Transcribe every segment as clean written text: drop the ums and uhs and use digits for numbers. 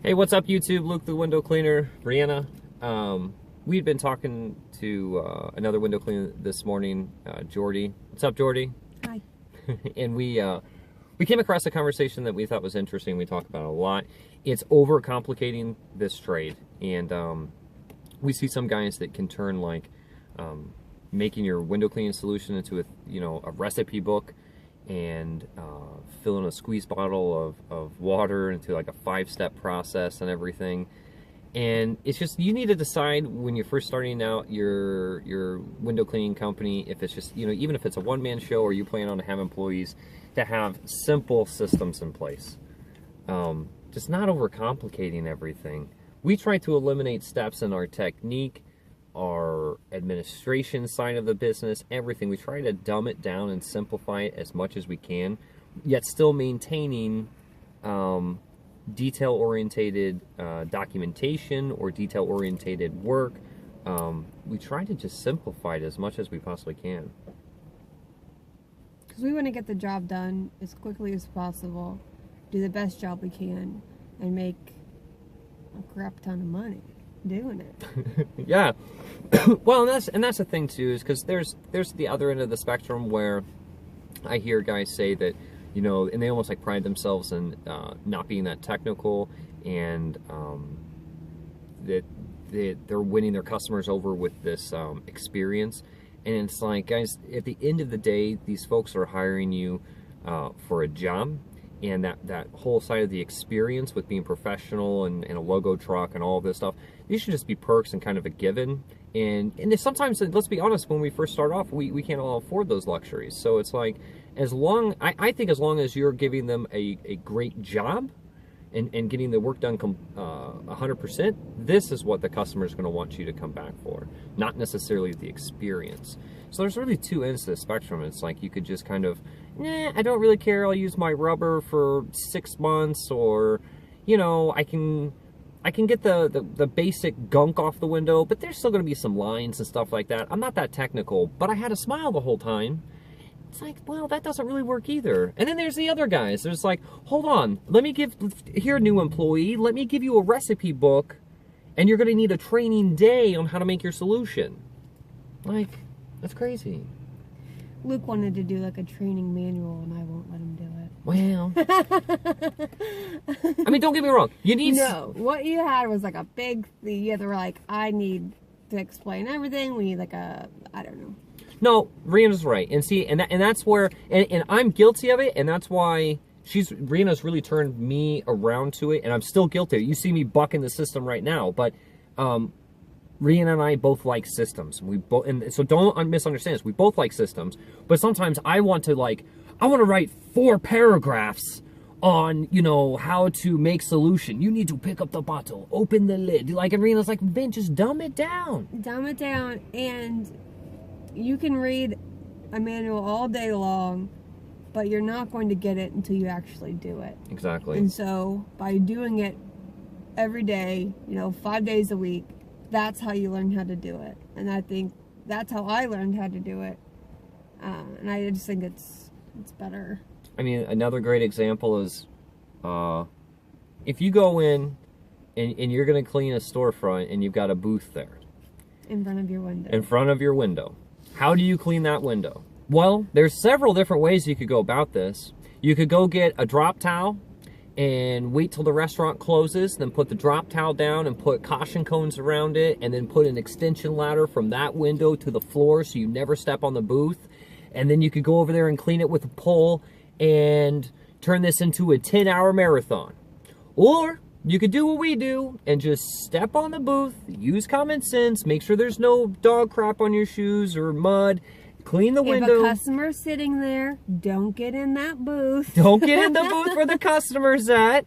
Hey, what's up, YouTube? Luke the window cleaner, Reanna. We've been talking to another window cleaner this morning, Jordy. What's up, Jordy? Hi. And we came across a conversation that we thought was interesting. We talk about it a lot. It's overcomplicating this trade, and we see some guys that can turn like making your window cleaning solution into a recipe book, and fill in a squeeze bottle of water into like a 5-step process and everything. And it's just, you need to decide when you're first starting out your window cleaning company, if it's just, even if it's a one-man show or you plan on to have employees, to have simple systems in place. Just not overcomplicating everything. We try to eliminate steps in our technique, our administration side of the business, everything. We try to dumb it down and simplify it as much as we can, yet still maintaining detail-orientated documentation or detail-orientated work. We try to just simplify it as much as we possibly can. Because we want to get the job done as quickly as possible, do the best job we can, and make a crap ton of money doing it. Yeah. Well, and that's the thing too, is because there's the other end of the spectrum where I hear guys say that, and they almost like pride themselves in not being that technical, and that they're winning their customers over with this experience. And it's like, guys, at the end of the day, these folks are hiring you for a job. And that whole side of the experience with being professional and a logo truck and all of this stuff, these should just be perks and kind of a given. And sometimes, let's be honest, when we first start off, we can't all afford those luxuries. So it's like, I think as long as you're giving them a great job and getting the work done 100%, this is what the customer is going to want you to come back for, not necessarily the experience. So there's really two ends to the spectrum. It's like you could just kind of, I don't really care, I'll use my rubber for 6 months, or, I can get the basic gunk off the window, but there's still going to be some lines and stuff like that. I'm not that technical, but I had a smile the whole time. It's like, well, that doesn't really work either. And then there's the other guys. There's like, hold on, here, new employee, let me give you a recipe book, and you're going to need a training day on how to make your solution. Like, that's crazy. Luke wanted to do like a training manual, and I won't let him do it. Well, I mean, don't get me wrong. You need... No, what you had was like a big, they were like, I need to explain everything. We need like I don't know. No, Rihanna's right. And see, and that's where, and I'm guilty of it, and that's why Rihanna's really turned me around to it, and I'm still guilty. You see me bucking the system right now, but Reanna and I both like systems. And so don't misunderstand us. We both like systems, but sometimes I want to write 4 paragraphs on, how to make solution. You need to pick up the bottle, open the lid. And Reanna's like, man, just dumb it down. Dumb it down, and you can read a manual all day long, but you're not going to get it until you actually do it. Exactly. And so by doing it every day, 5 days a week, that's how you learn how to do it. And I think that's how I learned how to do it. And I just think it's better. I mean, another great example is if you go in and you're going to clean a storefront and you've got a booth there. In front of your window. In front of your window. How do you clean that window? Well, there's several different ways you could go about this. You could go get a drop towel and wait till the restaurant closes, then put the drop towel down and put caution cones around it, and then put an extension ladder from that window to the floor so you never step on the booth. And then you could go over there and clean it with a pole and turn this into a 10-hour marathon. Or you could do what we do and just step on the booth, use common sense, make sure there's no dog crap on your shoes or mud, clean the window. If a customer's sitting there, don't get in that booth. Don't get in the booth where the customer's at.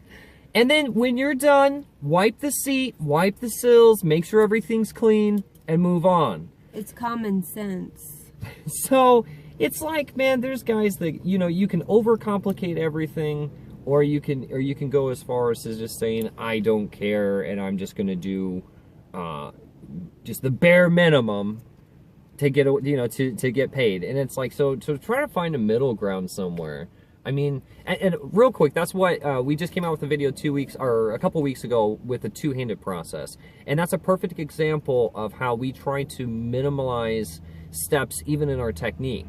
And then when you're done, wipe the seat, wipe the sills, make sure everything's clean, and move on. It's common sense. So it's like, man, there's guys that, you can overcomplicate everything, or you can go as far as just saying, I don't care, and I'm just going to do just the bare minimum to get to get paid. And it's like, so try to find a middle ground somewhere. I mean, and real quick, that's what we just came out with a video a couple weeks ago with the two-handed process. And that's a perfect example of how we try to minimize steps even in our technique.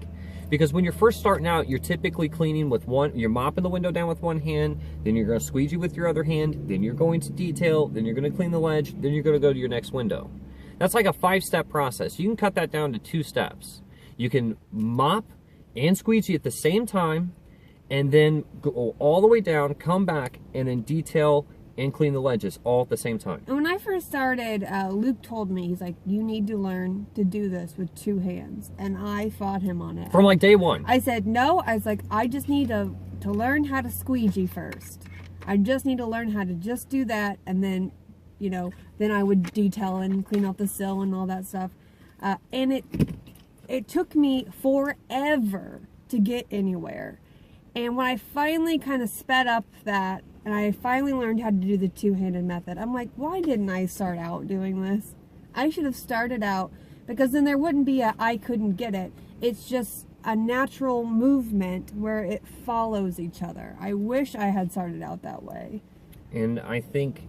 Because when you're first starting out, you're typically cleaning with you're mopping the window down with one hand, then you're going to squeegee with your other hand, then you're going to detail, then you're going to clean the ledge, then you're going to go to your next window. That's like a 5-step process. You can cut that down to 2 steps. You can mop and squeegee at the same time, and then go all the way down, come back, and then detail and clean the ledges all at the same time. And when I first started, Luke told me, he's like, you need to learn to do this with 2 hands. And I fought him on it. From like day one. I said, no. I was like, I just need to learn how to squeegee first. I just need to learn how to just do that. And then, you know, then I would detail and clean out the sill and all that stuff. And it took me forever to get anywhere. And when I finally kind of sped up that, and I finally learned how to do the 2-handed method, I'm like, why didn't I start out doing this? I should have started out, because then there wouldn't be I couldn't get it. It's just a natural movement where it follows each other. I wish I had started out that way. And I think,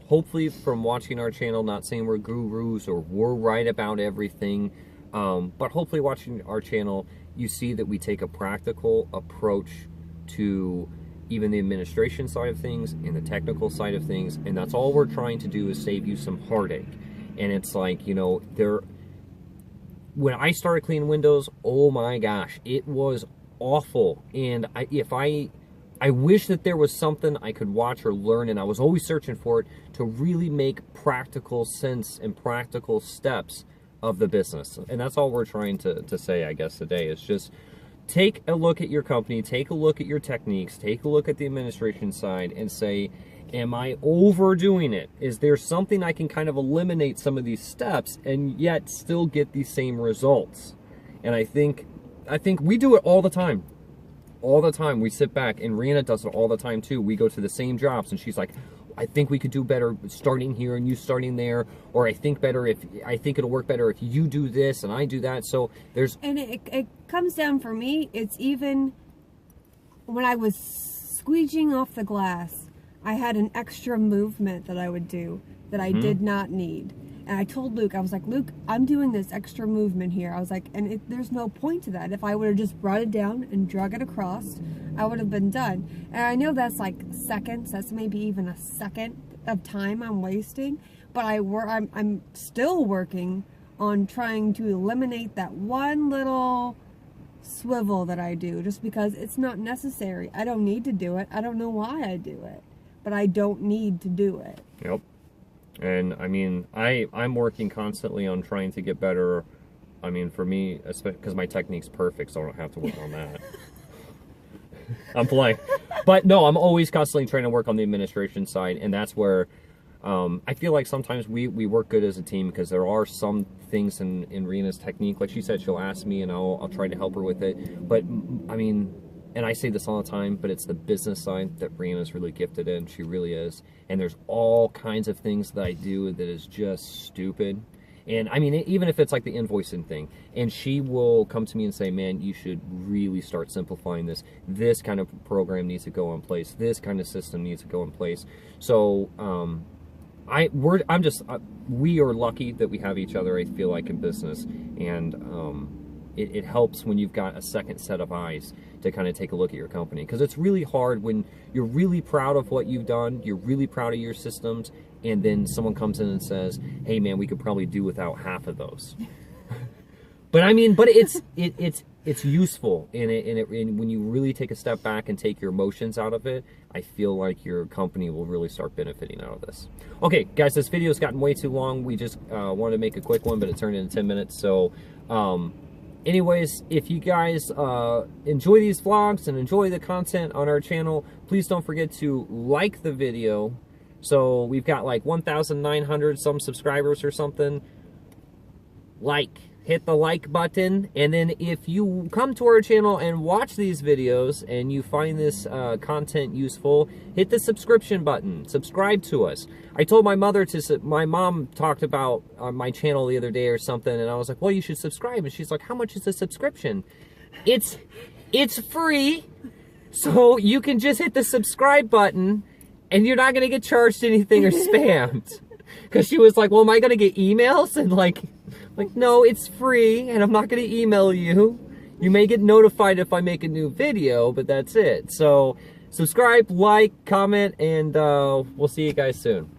hopefully from watching our channel, not saying we're gurus or we're right about everything, but hopefully watching our channel, you see that we take a practical approach to even the administration side of things and the technical side of things, and that's all we're trying to do is save you some heartache. And it's like, you know, when I started cleaning windows, oh my gosh, it was awful. And I wish that there was something I could watch or learn, and I was always searching for it to really make practical sense and practical steps of the business. And that's all we're trying to say, I guess, today. Is just take a look at your company, take a look at your techniques, take a look at the administration side, and say, am I overdoing it? Is there something I can kind of eliminate some of these steps and yet still get these same results? And I think we do it all the time. All the time. We sit back, and Reanna does it all the time too. We go to the same jobs, and she's like, I think we could do better starting here and you starting there, or I think it'll work better if you do this and I do that. So there's... And it comes down for me, it's even when I was squeegeeing off the glass, I had an extra movement that I would do that I did not need. And I told Luke, I was like, Luke, I'm doing this extra movement here. I was like, and there's no point to that. If I would have just brought it down and drug it across, I would have been done. And I know that's like seconds. That's maybe even a second of time I'm wasting. But I'm still working on trying to eliminate that one little swivel that I do, just because it's not necessary. I don't need to do it. I don't know why I do it, but I don't need to do it. Yep. And I mean, I'm working constantly on trying to get better. I mean, for me, because my technique's perfect, so I don't have to work on that. I'm playing. But no, I'm always constantly trying to work on the administration side, and that's where I feel like sometimes we work good as a team, because there are some things in Reanna's technique. Like she said, she'll ask me, and I'll try to help her with it. But, I mean... And I say this all the time, but it's the business side that Reanna's really gifted in. She really is. And there's all kinds of things that I do that is just stupid. And I mean, even if it's like the invoicing thing, and she will come to me and say, man, you should really start simplifying this. This kind of program needs to go in place. This kind of system needs to go in place. So, we are lucky that we have each other, I feel like, in business. And, it helps when you've got a second set of eyes to kind of take a look at your company, because it's really hard when you're really proud of what you've done, you're really proud of your systems, and then someone comes in and says, hey man, we could probably do without half of those. But I mean, it's useful, and when you really take a step back and take your emotions out of it, I feel like your company will really start benefiting out of this. Okay, guys, this video's gotten way too long. We just wanted to make a quick one, but it turned into 10 minutes. So, anyways, if you guys enjoy these vlogs and enjoy the content on our channel, please don't forget to like the video. So we've got like 1,900 some subscribers or something. Hit the like button, and then if you come to our channel and watch these videos and you find this content useful, hit the subscription button. Subscribe to us. I told my mother my mom talked about my channel the other day or something, and I was like, well, you should subscribe. And she's like, how much is the subscription? It's free. So you can just hit the subscribe button and you're not going to get charged anything or spammed. Because she was like, well, am I going to get emails? And like, no, it's free and I'm not going to email you. You may get notified if I make a new video, but that's it. So subscribe, like, comment, and we'll see you guys soon.